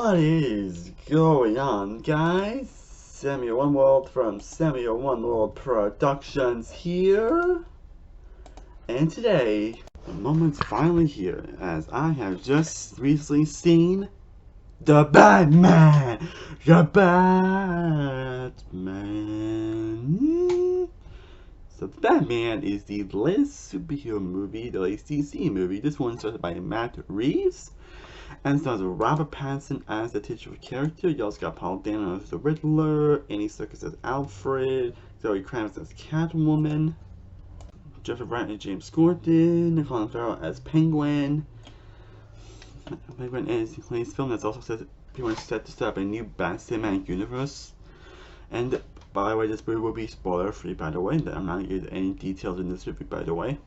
What is going on, guys? Samuel One World from Samuel One World Productions here. And today, the moment's finally here, as I have just recently seen the Batman! The Batman! So, the Batman is the latest superhero movie, the latest DC movie. This one is directed by Matt Reeves. And stars Robert Pattinson as the titular character. You also got Paul Dano as the Riddler, Andy Serkis as Alfred, Zoe Kravitz as Catwoman, Jeffrey Wright as James Gordon, Colin Farrell as Penguin. Penguin is the latest film that's also pretty much set to set up a new Batman universe. And by the way, this movie will be spoiler free, by the way. I'm not going to give any details in this review, by the way.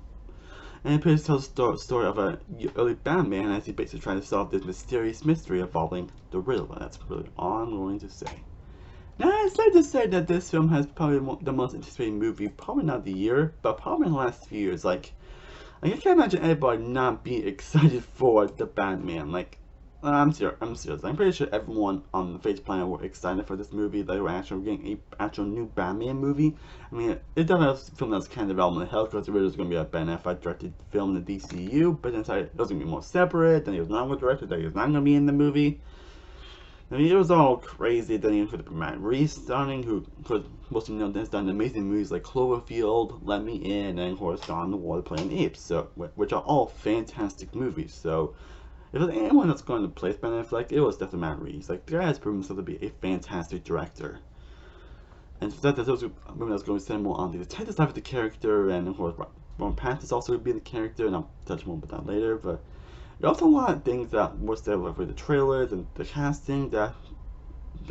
And it pretty tells the story of an early Batman as he basically tries to solve this mysterious mystery involving the Riddler. That's really all I'm going to say. Now, it's safe to say that this film has probably the most anticipated movie, probably not the year, but probably in the last few years. Like I can't imagine anybody not being excited for the Batman. I'm serious. I'm pretty sure everyone on the face planet were excited for this movie. They were actually getting an actual new Batman movie. I mean, it doesn't have a film that's kind of development hell because it was going to be a Ben Affleck directed film in the DCU, but then it was going to be more separate. Then he was not going to direct it. Then he was not going to be in the movie. I mean, it was all crazy. Then he included Matt Reeves starring, who most of you know has done amazing movies like Cloverfield, Let Me In, and of course Gone the Water Playing Apes, which are all fantastic movies. So if there's anyone that's going to place Ben Affleck, it was definitely Matt Reeves. Like, the guy has proven himself to be a fantastic director. And so that was a movie that's going to send more on the detective side of the character, and of course, Robert Pattinson also would be the character, and I'll touch more about that later. But there are also a lot of things that were said with the trailers and the casting that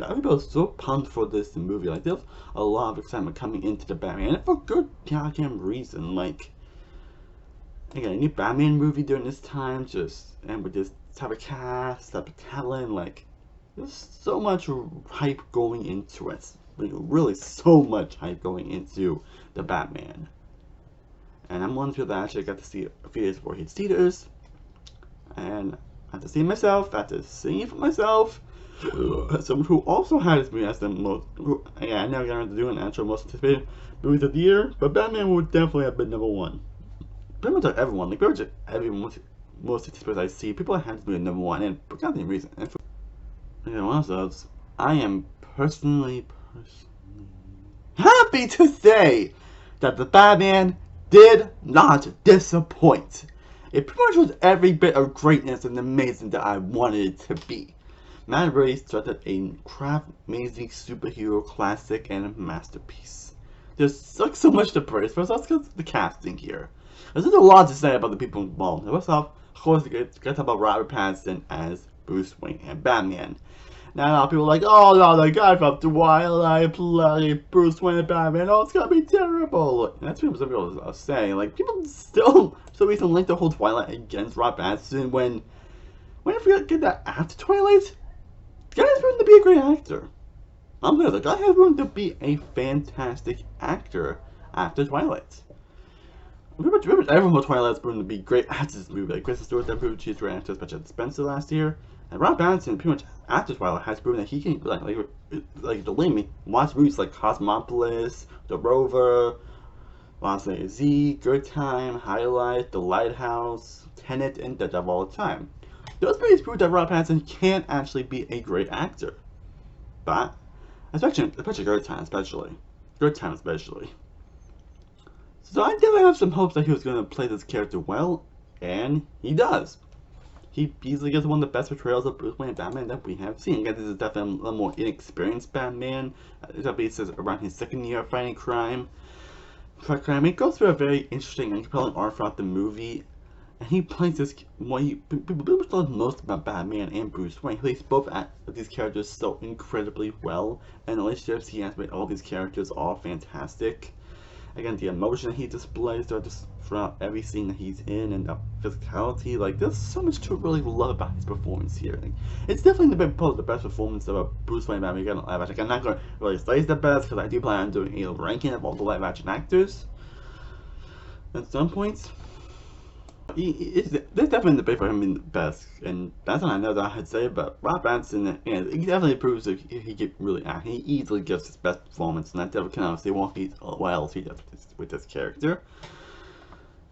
everybody was so pumped for this movie. Like, there's a lot of excitement coming into the Batman, and for good goddamn reason. Like, again, a new Batman movie during this time, and with this type of cast, type of talent, like, there's so much hype going into it. Like, really so much hype going into the Batman. And I'm one of the people that actually got to see a few days before his theaters. And after seeing myself, after seeing it for myself, someone who also had this movie as the most, I never got around to doing an actual most anticipated movies of the year, but Batman would definitely have been number one. Pretty much everyone, like pretty much everyone, most anticipated I see, people have to be number one, and for goddamn reason. And for one of those, I am personally happy to say that the Batman did not disappoint. It pretty much was every bit of greatness and amazing that I wanted it to be. Matt Reeves started a amazing superhero classic and a masterpiece. There's like so much to praise. First, let's get the casting here. There's a lot to say about the people involved. First off, of course, we got to talk about Robert Pattinson as Bruce Wayne and Batman. Now, a lot of people are like, oh no, the guy from Twilight played Bruce Wayne and Batman, oh, it's gonna be terrible. And that's what some people are saying. Like, people still recently link the whole Twilight against Robert Pattinson when if you get that after Twilight, the guy has proven to be a great actor. I'm good, the guy has proven to be a fantastic actor after Twilight. Pretty much everyone with Twilight's proven to be great actors in this movie. Like Kristen Stewart, that proved she's a great actress, but Spencer last year. And Robert Pattinson, pretty much after Twilight, has proven that he can, believe me, watch movies like Cosmopolis, The Rover, Lost in Z, Good Time, Highlight, The Lighthouse, Tenet, and Dead of All the Time. Those movies prove that Robert Pattinson can actually be a great actor. But, especially Good Time, especially. So I definitely have some hopes that he was going to play this character well, and he does. He easily gets one of the best portrayals of Bruce Wayne and Batman that we have seen. Again, this is definitely a more inexperienced Batman. It says around his second year of fighting crime. He goes through a very interesting and compelling arc throughout the movie, and he plays this. People love most about Batman and Bruce Wayne. He plays both these characters so incredibly well, and the relationships he has with all these characters are fantastic. Again, the emotion he displays throughout every scene that he's in, and the physicality, like, there's so much to really love about his performance here. Like, it's definitely the best performance of a Bruce Wayne Batman again live action. I'm not going to really say it's the best, because I do plan on doing a ranking of all the live action actors at some point. There's definitely a debate for him being the best, and that's what I know that I'd say. But Rob Pattinson, and he definitely proves that he can really act. He easily gives his best performance, and I definitely can honestly what else he does with this character.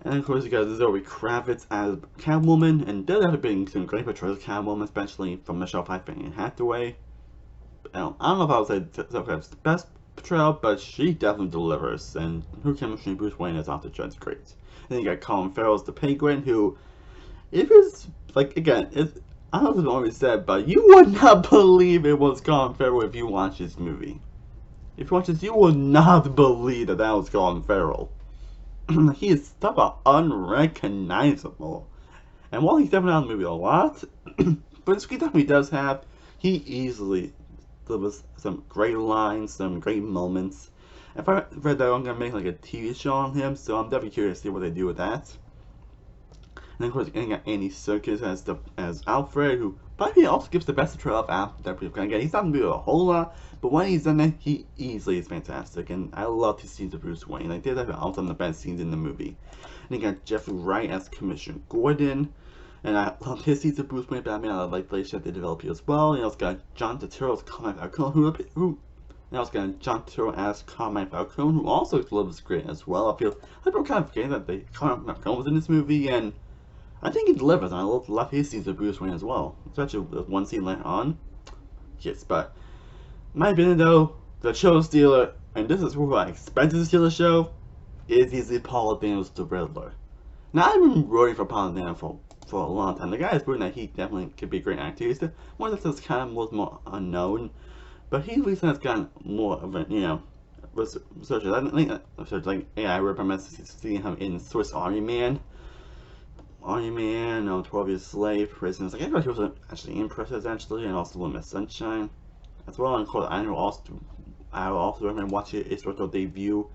And of course, you got Zoe Kravitz as Catwoman, and there have been some great portrayals of Catwoman, especially from Michelle Pfeiffer and Hathaway. I don't know if I would say Zoe Kravitz's the best portrayal, but she definitely delivers, and her chemistry with Bruce Wayne is off the charts great. And then you got Colin Farrell as the Penguin, who, if it's, like, again, I don't know if it's always said, but you would not believe it was Colin Farrell if you watch this movie. If you watch this, you will not believe that was Colin Farrell. He is stuff about unrecognizable. And while he's definitely on the movie a lot, but the screen time he does have, he easily delivers some great lines, some great moments. If I read that, I'm gonna make like a TV show on him, so I'm definitely curious to see what they do with that. And then of course, you got Andy Serkis as Alfred, who probably also gives the best portrayal of Alfred that we've got. He's not gonna do a whole lot, but when he's in it, he easily is fantastic. And I love his scenes of Bruce Wayne. Like, they're definitely some of the best scenes in the movie. And you got Jeffrey Wright as Commissioner Gordon. And I love his scenes of Bruce Wayne Batman. I like the relationship they develop here as well. And you also got John Turturro as Carmine Falcone, and also got John Turturro as Carmine Falcone, who also delivers great as well. I feel people kind of forgetting that Carmine Falcone was in this movie, and I think he delivers, and I love his scenes of Bruce Wayne as well. Especially with one scene later on. Yes, but my opinion though, the show stealer, and this is who I expected to steal the show, is easily Paul Dano's the Riddler. Now, I've been rooting for Paul Dano for a long time. The guy has proven that he definitely could be a great actor. He's the one that's kind of was more unknown, but he recently has gotten more of a, research. I think, like, yeah, I remember seeing him in Swiss Army Man. 12 Years Slave, Prisoners. Like, I thought he was actually impressive, actually, and also Little Miss Sunshine as well. And of course, I would also recommend watching his historical debut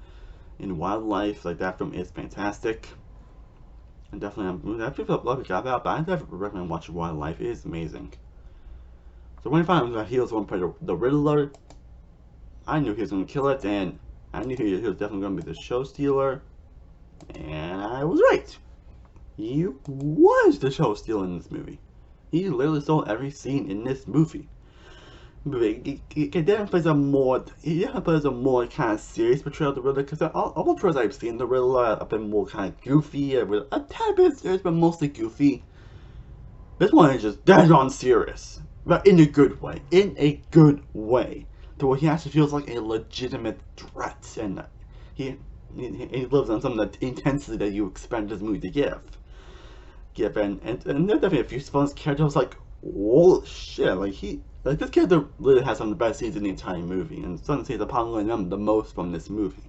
in Wildlife. Like, that film is fantastic. And definitely, I feel love it got that, but I definitely recommend watching Wildlife. It is amazing. So when I found out that he was going to play the Riddler, I knew he was going to kill it, and I knew he was definitely going to be the show stealer, and I was right. He was the show stealer in this movie. He literally stole every scene in this movie. He definitely plays a more kind of serious portrayal of the Riddler, because all the portrayals I've seen the Riddler have been more kind of goofy, a tad bit serious, but mostly goofy. This one is just dead on serious, but in a good way. To where he actually feels like a legitimate threat, and he lives on some of the intensity that you expect this movie to give. And there are definitely a few fun characters like, whoa, shit, like this character really has some of the best scenes in the entire movie, and some of the scenes I probably remember the most from this movie.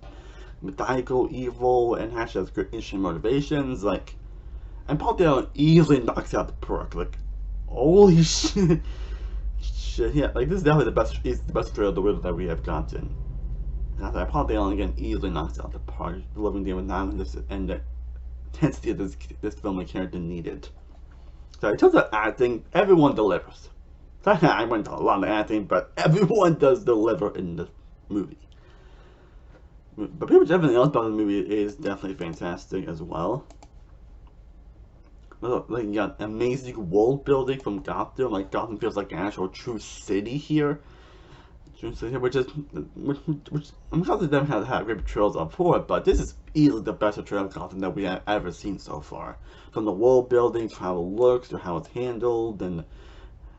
Maniacal, evil, and actually has great interesting motivations, like, and Paul Dano easily knocks out the park, like, holy shit. Yeah, like, this is definitely the best portrayal of the Riddler that we have gotten. And Paul Dano again easily knocks out the park, delivering the analysis and the intensity of this film the character needed. So in terms of acting, everyone delivers. I went to a lot of acting, but everyone does deliver in this movie. But pretty much everything else about the movie is definitely fantastic as well. Like, you got amazing world building from Gotham. Like, Gotham feels like an actual true city here. Which I'm sure they haven't had great portrayals of before, but this is easily the best portrayal of Gotham that we have ever seen so far. From the world building to how it looks to how it's handled, and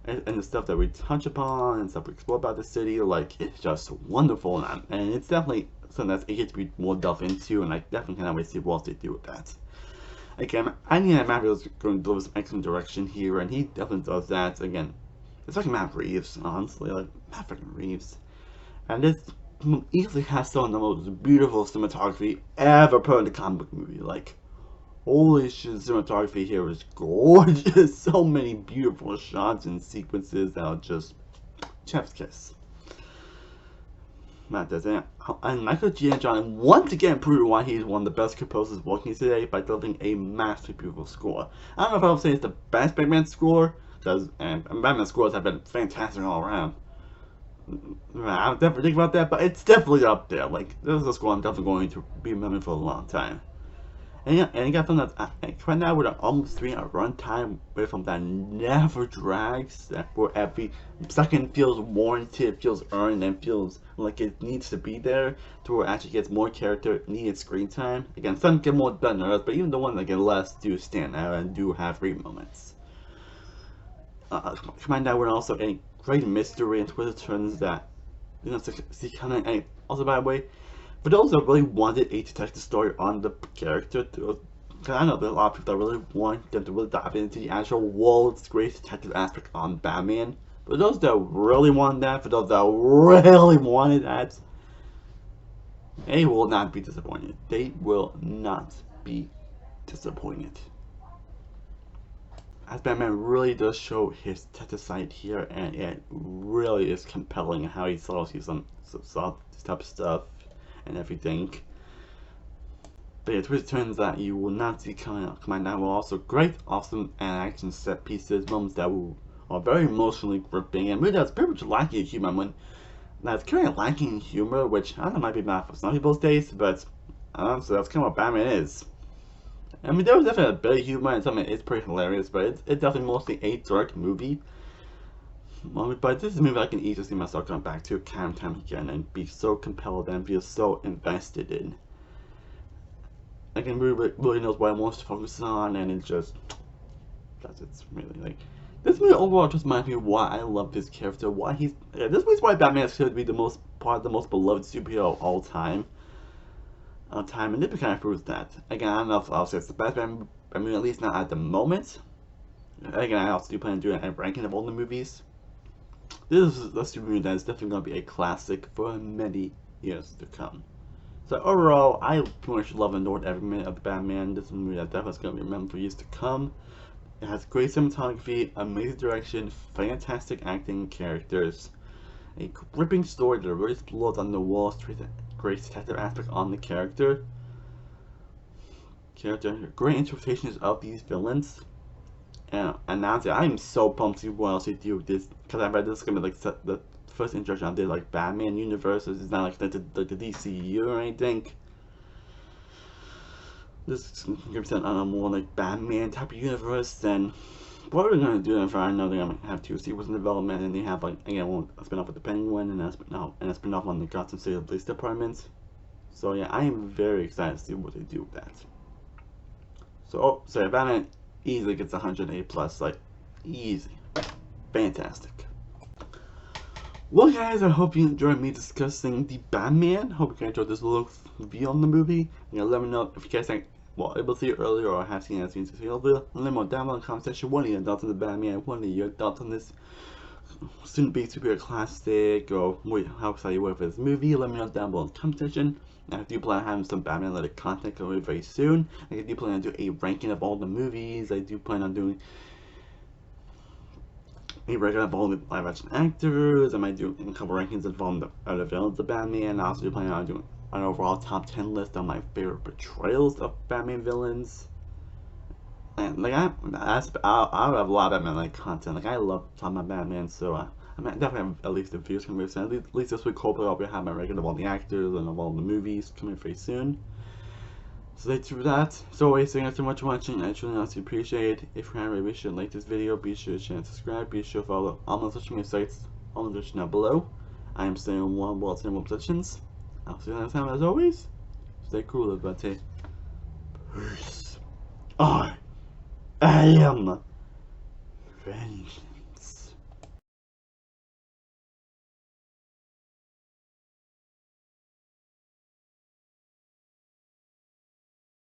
the stuff that we touch upon and stuff we explore about the city, like, it's just wonderful, and it's definitely something that's eager to be more delved into, and I definitely cannot wait to see what else they do with that. Again, I think that Matt is going to deliver some excellent direction here, and he definitely does that. Again, it's like Matt Reeves, honestly, like, Matt freaking Reeves. And this easily has some of the most beautiful cinematography ever put in a comic book movie. Like, holy shit, cinematography here is gorgeous. So many beautiful shots and sequences that are just chef's kiss. Matt does it. And Michael Giacchino once again proved why he's one of the best composers working today by delivering a masterfully beautiful score. I don't know if I would say it's the best Batman score, because Batman scores have been fantastic all around. I don't definitely think about that, but it's definitely up there. Like, this is a score I'm definitely going to be remembering for a long time. And yeah, and you got something that's right now with an almost 3-hour runtime, with something that never drags, that where every second feels warranted, feels earned, and feels like it needs to be there, to where it actually gets more character needed screen time. Again, some get more done than others, but even the ones that get less do stand out and do have great moments. Combined that with also a great mystery and twists and turns that you know see coming. And also, by the way, for those that really wanted a detective story on the character, because I know there's a lot of people that really want them to really dive into the actual world's great detective aspect on Batman. For those that really want that, for those that really wanted that, they will not be disappointed. They will not be disappointed. As Batman really does show his detective side here, and it really is compelling how he solves some type of stuff and everything. But yeah, twist turns that you will not see coming down were also great, awesome, and action set pieces, moments that are very emotionally gripping, and really that's pretty much lacking in humor. That's kind of lacking in humor, which I don't know might be bad for some people's taste, but honestly, that's kind of what Batman is. I mean, there was definitely a bit of humor and something it's pretty hilarious, but it's definitely mostly a dark movie. But this is a movie I can easily see myself going back to time and time again and be so compelled and feel so invested in. Again, really knows what it wants to focus on, and it's really like this movie overall just reminds me of why I love this character, why this movie's why Batman is considered to be the most beloved superhero of all time. And it kind of proves that. Again, I don't know if I'll say it's the best Batman movie, at least not at the moment. Again, I also do plan on doing a ranking of all the movies. This is a super movie that is definitely going to be a classic for many years to come. So overall, I pretty much love and adored every minute of Batman. This is a movie that definitely is going to be remembered for years to come. It has great cinematography, amazing direction, fantastic acting and characters, a gripping story that really explodes on the walls, great detective aspect on the character, great interpretations of these villains, and honestly, I'm so pumped to see what else they do with this, because I bet this is gonna be like the first introduction of the like Batman universe. It's not like the DCU or anything. This is gonna be on a more like Batman type of universe. Then what we're gonna do, if I know they're gonna have two sequels in development, and they have like again a spin off with the Penguin and a spin off on the Gotham City Police Department. So yeah, I am very excited to see what they do with that. So yeah, Batman easily gets 100 A+, like easy, fantastic. Well guys, I hope you enjoyed me discussing the Batman. Hope you enjoyed this little review on the movie. Let me know if you guys think able to see it earlier or have seen this video. Let me know down below in the comment section what are your thoughts on the Batman, what are your thoughts on this soon to be superhero classic, or how excited you were for this movie. Let me know down below in the comment section. I do plan on having some Batman related content coming very soon. I do plan on doing a ranking of all the movies. I do plan on doing a ranking of all the live action actors. I might do a couple rankings of all the other villains of Batman. I also do plan on doing an overall top 10 list of my favorite portrayals of Batman villains. And like I have a lot of Batman like content. Like I love talking about Batman, so I might definitely have at least a few coming very soon. At least this week, hopefully I'll have my ranking of all the actors and of all the movies coming very soon. So stay tuned for that. So always, thank you so much for watching. I truly honestly appreciate it. If you haven't already, be sure to like this video, be sure to share and subscribe, be sure to follow all my social media sites on the description down below. I am staying on one world, world positions. I'll see you next time as always. Stay cool, everybody. Peace. I am vengeance.